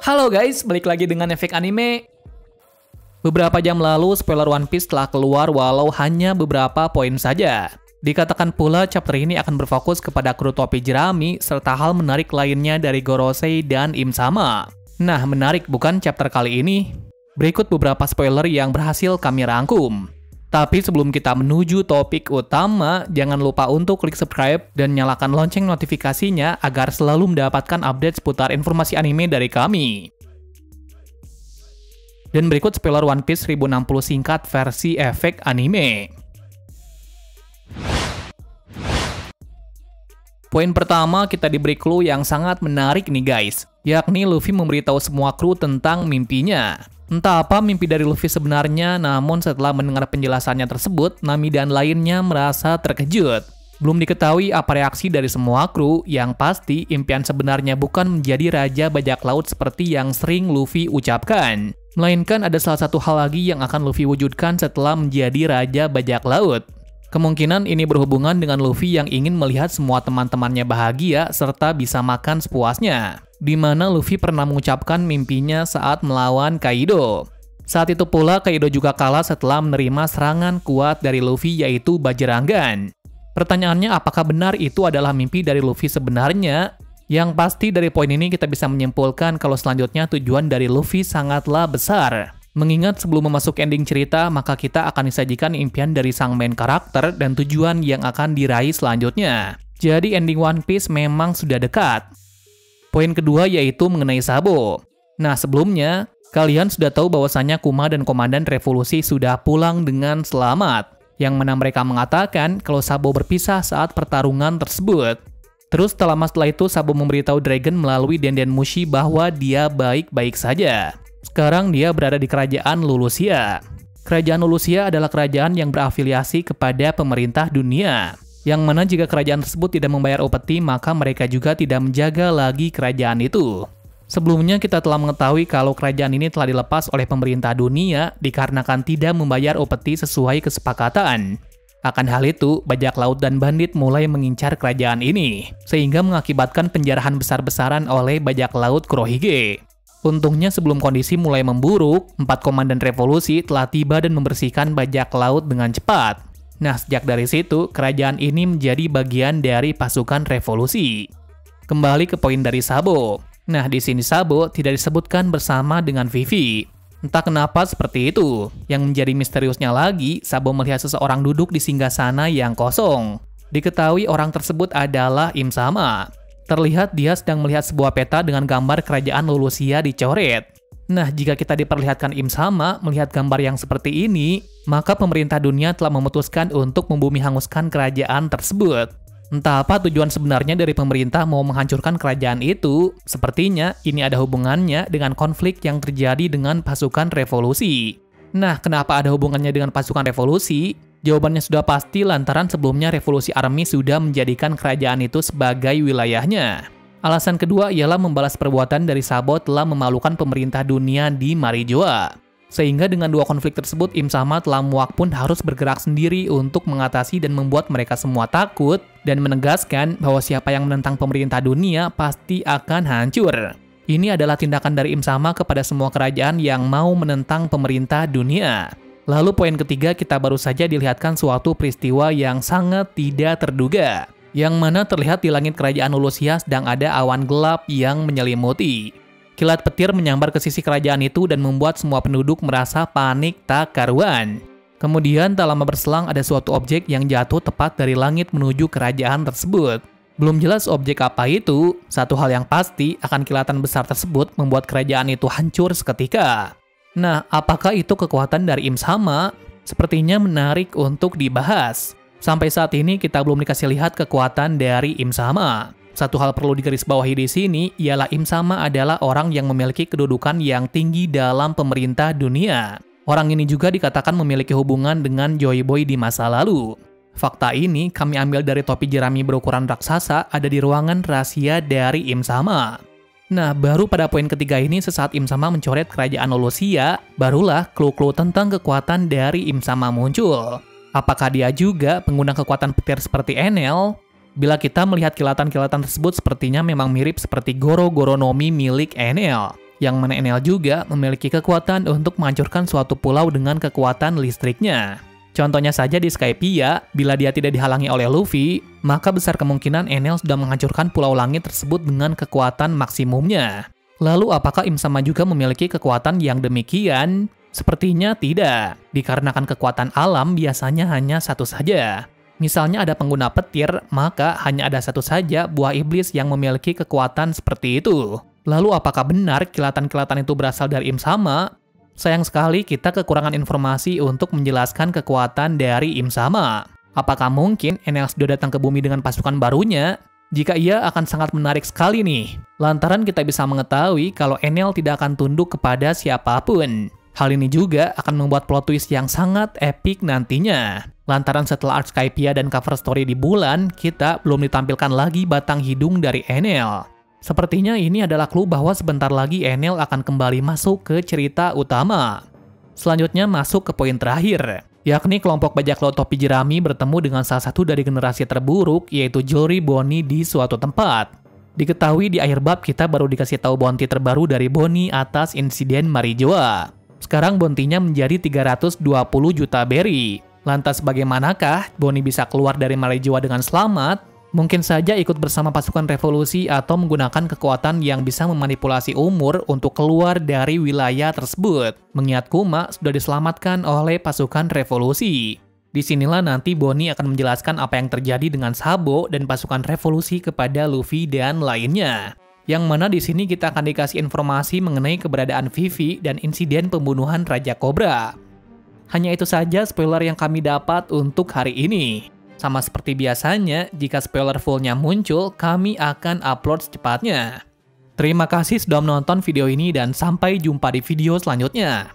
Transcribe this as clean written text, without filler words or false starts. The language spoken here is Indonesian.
Halo guys, balik lagi dengan Efek Anime. Beberapa jam lalu, spoiler One Piece telah keluar walau hanya beberapa poin saja. Dikatakan pula chapter ini akan berfokus kepada kru topi jerami serta hal menarik lainnya dari Gorosei dan Im Sama. Nah, menarik bukan chapter kali ini? Berikut beberapa spoiler yang berhasil kami rangkum. Tapi sebelum kita menuju topik utama, jangan lupa untuk klik subscribe dan nyalakan lonceng notifikasinya agar selalu mendapatkan update seputar informasi anime dari kami. Dan berikut spoiler One Piece 1060 singkat versi Efek Anime. Poin pertama, kita diberi clue yang sangat menarik nih guys, yakni Luffy memberitahu semua kru tentang mimpinya. Entah apa mimpi dari Luffy sebenarnya, namun setelah mendengar penjelasannya tersebut, Nami dan lainnya merasa terkejut. Belum diketahui apa reaksi dari semua kru, yang pasti impian sebenarnya bukan menjadi Raja Bajak Laut seperti yang sering Luffy ucapkan. Melainkan ada salah satu hal lagi yang akan Luffy wujudkan setelah menjadi Raja Bajak Laut. Kemungkinan ini berhubungan dengan Luffy yang ingin melihat semua teman-temannya bahagia serta bisa makan sepuasnya. Di mana Luffy pernah mengucapkan mimpinya saat melawan Kaido. Saat itu pula Kaido juga kalah setelah menerima serangan kuat dari Luffy yaitu Bajrangan. Pertanyaannya, apakah benar itu adalah mimpi dari Luffy sebenarnya? Yang pasti dari poin ini kita bisa menyimpulkan kalau selanjutnya tujuan dari Luffy sangatlah besar. Mengingat sebelum memasuki ending cerita, maka kita akan disajikan impian dari sang main karakter dan tujuan yang akan diraih selanjutnya. Jadi ending One Piece memang sudah dekat. Poin kedua yaitu mengenai Sabo. Nah, sebelumnya, kalian sudah tahu bahwasannya Kuma dan Komandan Revolusi sudah pulang dengan selamat. Yang mana mereka mengatakan kalau Sabo berpisah saat pertarungan tersebut. Terus tak lama setelah itu, Sabo memberitahu Dragon melalui Denden Mushi bahwa dia baik-baik saja. Sekarang dia berada di kerajaan Lulusia. Kerajaan Lulusia adalah kerajaan yang berafiliasi kepada pemerintah dunia. Yang mana jika kerajaan tersebut tidak membayar upeti, maka mereka juga tidak menjaga lagi kerajaan itu. Sebelumnya kita telah mengetahui kalau kerajaan ini telah dilepas oleh pemerintah dunia dikarenakan tidak membayar upeti sesuai kesepakatan. Akan hal itu, bajak laut dan bandit mulai mengincar kerajaan ini, sehingga mengakibatkan penjarahan besar-besaran oleh bajak laut Kurohige. Untungnya sebelum kondisi mulai memburuk, 4 komandan revolusi telah tiba dan membersihkan bajak laut dengan cepat. Nah, sejak dari situ, kerajaan ini menjadi bagian dari pasukan revolusi. Kembali ke poin dari Sabo. Nah, di sini Sabo tidak disebutkan bersama dengan Vivi. Entah kenapa seperti itu. Yang menjadi misteriusnya lagi, Sabo melihat seseorang duduk di singgasana yang kosong. Diketahui orang tersebut adalah Im Sama. Terlihat dia sedang melihat sebuah peta dengan gambar kerajaan Lulusia dicoret. Nah, jika kita diperlihatkan Im Sama melihat gambar yang seperti ini, maka pemerintah dunia telah memutuskan untuk membumi hanguskan kerajaan tersebut. Entah apa tujuan sebenarnya dari pemerintah mau menghancurkan kerajaan itu, sepertinya ini ada hubungannya dengan konflik yang terjadi dengan pasukan revolusi. Nah, kenapa ada hubungannya dengan pasukan revolusi? Jawabannya sudah pasti lantaran sebelumnya Revolusi Army sudah menjadikan kerajaan itu sebagai wilayahnya. Alasan kedua ialah membalas perbuatan dari Sabo telah memalukan pemerintah dunia di Marijoa. Sehingga dengan dua konflik tersebut, Im Sama telah muak pun harus bergerak sendiri untuk mengatasi dan membuat mereka semua takut dan menegaskan bahwa siapa yang menentang pemerintah dunia pasti akan hancur. Ini adalah tindakan dari Im Sama kepada semua kerajaan yang mau menentang pemerintah dunia. Lalu poin ketiga, kita baru saja dilihatkan suatu peristiwa yang sangat tidak terduga. Yang mana terlihat di langit kerajaan Lulusia sedang ada awan gelap yang menyelimuti. Kilat petir menyambar ke sisi kerajaan itu dan membuat semua penduduk merasa panik tak karuan. Kemudian tak lama berselang ada suatu objek yang jatuh tepat dari langit menuju kerajaan tersebut. Belum jelas objek apa itu, satu hal yang pasti akan kilatan besar tersebut membuat kerajaan itu hancur seketika. Nah, apakah itu kekuatan dari Im Sama? Sepertinya menarik untuk dibahas. Sampai saat ini kita belum dikasih lihat kekuatan dari Im Sama. Satu hal perlu digarisbawahi di sini ialah Im Sama adalah orang yang memiliki kedudukan yang tinggi dalam pemerintah dunia. Orang ini juga dikatakan memiliki hubungan dengan Joy Boy di masa lalu. Fakta ini kami ambil dari topi jerami berukuran raksasa ada di ruangan rahasia dari Im Sama. Nah, baru pada poin ketiga ini sesaat Im Sama mencoret kerajaan Lulusia, barulah clue-clue tentang kekuatan dari Im Sama muncul. Apakah dia juga pengguna kekuatan petir seperti Enel? Bila kita melihat kilatan-kilatan tersebut sepertinya memang mirip seperti Goro Goronomi milik Enel, yang mana Enel juga memiliki kekuatan untuk menghancurkan suatu pulau dengan kekuatan listriknya. Contohnya saja di Skypiea, bila dia tidak dihalangi oleh Luffy, maka besar kemungkinan Enel sudah menghancurkan pulau langit tersebut dengan kekuatan maksimumnya. Lalu apakah Im Sama juga memiliki kekuatan yang demikian? Sepertinya tidak, dikarenakan kekuatan alam biasanya hanya satu saja. Misalnya ada pengguna petir, maka hanya ada satu saja buah iblis yang memiliki kekuatan seperti itu. Lalu apakah benar kilatan-kilatan itu berasal dari Im Sama? Sayang sekali kita kekurangan informasi untuk menjelaskan kekuatan dari Im Sama. Apakah mungkin Enel sudah datang ke bumi dengan pasukan barunya? Jika iya, akan sangat menarik sekali nih. Lantaran kita bisa mengetahui kalau Enel tidak akan tunduk kepada siapapun. Hal ini juga akan membuat plot twist yang sangat epik nantinya. Lantaran setelah art Skypiea dan cover story di bulan, kita belum ditampilkan lagi batang hidung dari Enel. Sepertinya ini adalah clue bahwa sebentar lagi Enel akan kembali masuk ke cerita utama. Selanjutnya masuk ke poin terakhir, yakni kelompok bajak laut topi jerami bertemu dengan salah satu dari generasi terburuk, yaitu Jory Bonnie di suatu tempat. Diketahui di akhir bab kita baru dikasih tahu bounty terbaru dari Bonnie atas insiden Marijoa. Sekarang bounty-nya menjadi 320 juta berry. Lantas bagaimanakah Bonnie bisa keluar dari Marijoa dengan selamat? Mungkin saja ikut bersama pasukan revolusi atau menggunakan kekuatan yang bisa memanipulasi umur untuk keluar dari wilayah tersebut. Mengingat Kuma sudah diselamatkan oleh pasukan revolusi. Disinilah nanti Bonnie akan menjelaskan apa yang terjadi dengan Sabo dan pasukan revolusi kepada Luffy dan lainnya. Yang mana di sini kita akan dikasih informasi mengenai keberadaan Vivi dan insiden pembunuhan Raja Cobra. Hanya itu saja spoiler yang kami dapat untuk hari ini. Sama seperti biasanya, jika spoiler fullnya muncul, kami akan upload secepatnya. Terima kasih sudah menonton video ini dan sampai jumpa di video selanjutnya.